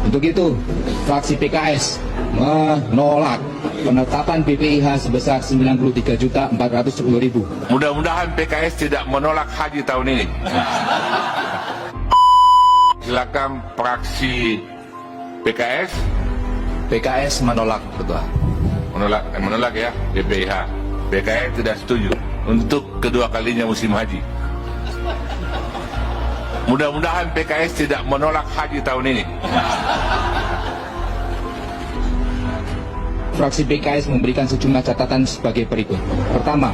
Untuk itu, fraksi PKS menolak penetapan BPIH sebesar 93.410.000. Mudah-mudahan PKS tidak menolak haji tahun ini. Silakan fraksi PKS. PKS menolak, Ketua. Menolak ya BPIH. PKS tidak setuju untuk kedua kalinya musim haji. Mudah-mudahan PKS tidak menolak haji tahun ini. Fraksi PKS memberikan sejumlah catatan sebagai berikut. Pertama,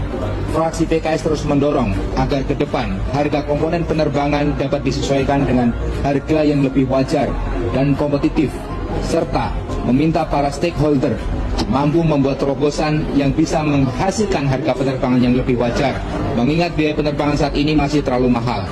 fraksi PKS terus mendorong agar ke depan harga komponen penerbangan dapat disesuaikan dengan harga yang lebih wajar dan kompetitif, serta meminta para stakeholder mampu membuat terobosan yang bisa menghasilkan harga penerbangan yang lebih wajar, mengingat biaya penerbangan saat ini masih terlalu mahal.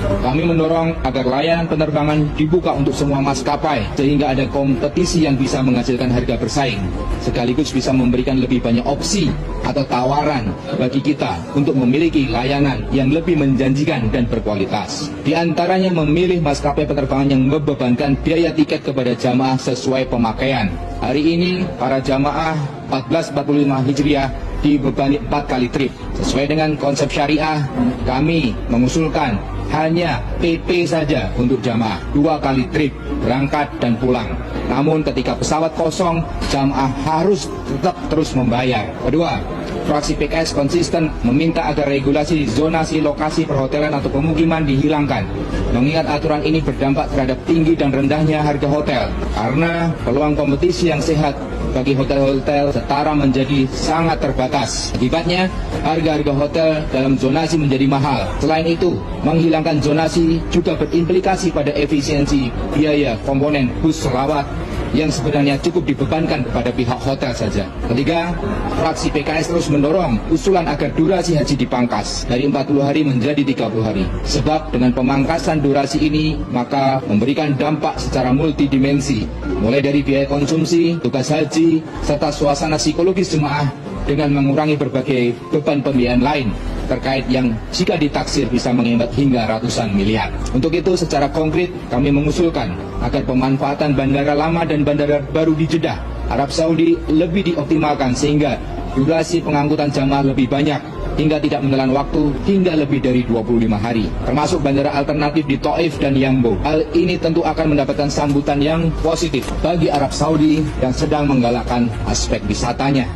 Kami mendorong agar layanan penerbangan dibuka untuk semua maskapai sehingga ada kompetisi yang bisa menghasilkan harga bersaing, sekaligus bisa memberikan lebih banyak opsi atau tawaran bagi kita untuk memiliki layanan yang lebih menjanjikan dan berkualitas. Di antaranya memilih maskapai penerbangan yang membebankan biaya tiket kepada jamaah sesuai pemakaian. Hari ini para jamaah 1445 Hijriah dibebani 4 kali trip. Sesuai dengan konsep syariah, kami mengusulkan hanya PP saja untuk jamaah, 2 kali trip berangkat dan pulang. Namun ketika pesawat kosong, jamaah harus tetap terus membayar. Kedua, fraksi PKS konsisten meminta agar regulasi zonasi lokasi perhotelan atau pemukiman dihilangkan, mengingat aturan ini berdampak terhadap tinggi dan rendahnya harga hotel, karena peluang kompetisi yang sehat bagi hotel-hotel setara menjadi sangat terbatas. Akibatnya, harga-harga hotel dalam zonasi menjadi mahal. Selain itu, menghilangkan zonasi juga berimplikasi pada efisiensi biaya komponen bus selawat yang sebenarnya cukup dibebankan kepada pihak hotel saja. Ketiga, fraksi PKS terus mendorong usulan agar durasi haji dipangkas dari 40 hari menjadi 30 hari. Sebab dengan pemangkasan durasi ini, maka memberikan dampak secara multidimensi, mulai dari biaya konsumsi, tugas haji, serta suasana psikologis jemaah dengan mengurangi berbagai beban pembiayaan lain terkait yang jika ditaksir bisa menghemat hingga ratusan miliar. Untuk itu secara konkret kami mengusulkan agar pemanfaatan bandara lama dan bandara baru di Jeddah, Arab Saudi lebih dioptimalkan sehingga durasi pengangkutan jamaah lebih banyak hingga tidak menelan waktu hingga lebih dari 25 hari, termasuk bandara alternatif di Taif dan Yambo. Hal ini tentu akan mendapatkan sambutan yang positif bagi Arab Saudi yang sedang menggalakkan aspek wisatanya.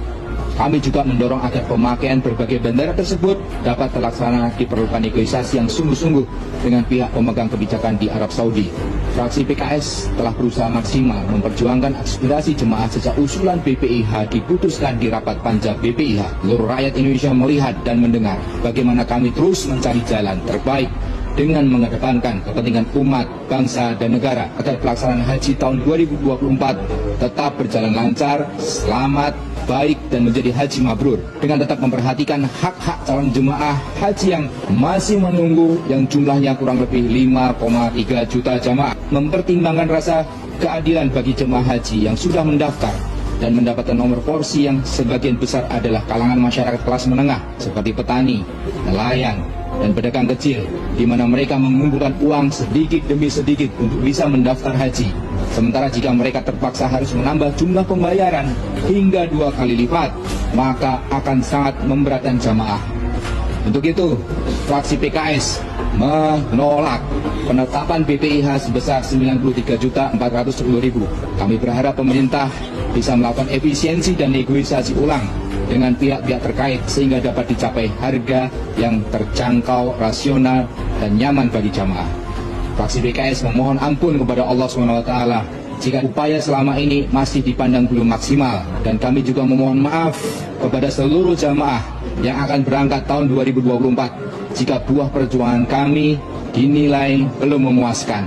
Kami juga mendorong agar pemakaian berbagai bandara tersebut dapat terlaksana diperlukan negosiasi yang sungguh-sungguh dengan pihak pemegang kebijakan di Arab Saudi. Fraksi PKS telah berusaha maksimal memperjuangkan aspirasi jemaah sejak usulan BPIH diputuskan di rapat panja BPIH. Seluruh rakyat Indonesia melihat dan mendengar bagaimana kami terus mencari jalan terbaik dengan mengedepankan kepentingan umat, bangsa, dan negara agar pelaksanaan haji tahun 2024 tetap berjalan lancar, selamat, baik, dan menjadi haji mabrur dengan tetap memperhatikan hak-hak calon jemaah haji yang masih menunggu yang jumlahnya kurang lebih 5,3 juta jemaah, mempertimbangkan rasa keadilan bagi jemaah haji yang sudah mendaftar dan mendapatkan nomor porsi yang sebagian besar adalah kalangan masyarakat kelas menengah seperti petani, nelayan, dan pedagang kecil, di mana mereka mengumpulkan uang sedikit demi sedikit untuk bisa mendaftar haji. Sementara jika mereka terpaksa harus menambah jumlah pembayaran hingga 2 kali lipat, maka akan sangat memberatkan jamaah. Untuk itu, fraksi PKS menolak penetapan BPIH sebesar 93.410.000. Kami berharap pemerintah bisa melakukan efisiensi dan negosiasi ulang dengan pihak-pihak terkait sehingga dapat dicapai harga yang terjangkau, rasional, dan nyaman bagi jamaah. Fraksi PKS memohon ampun kepada Allah SWT jika upaya selama ini masih dipandang belum maksimal, dan kami juga memohon maaf kepada seluruh jamaah yang akan berangkat tahun 2024 jika buah perjuangan kami dinilai belum memuaskan.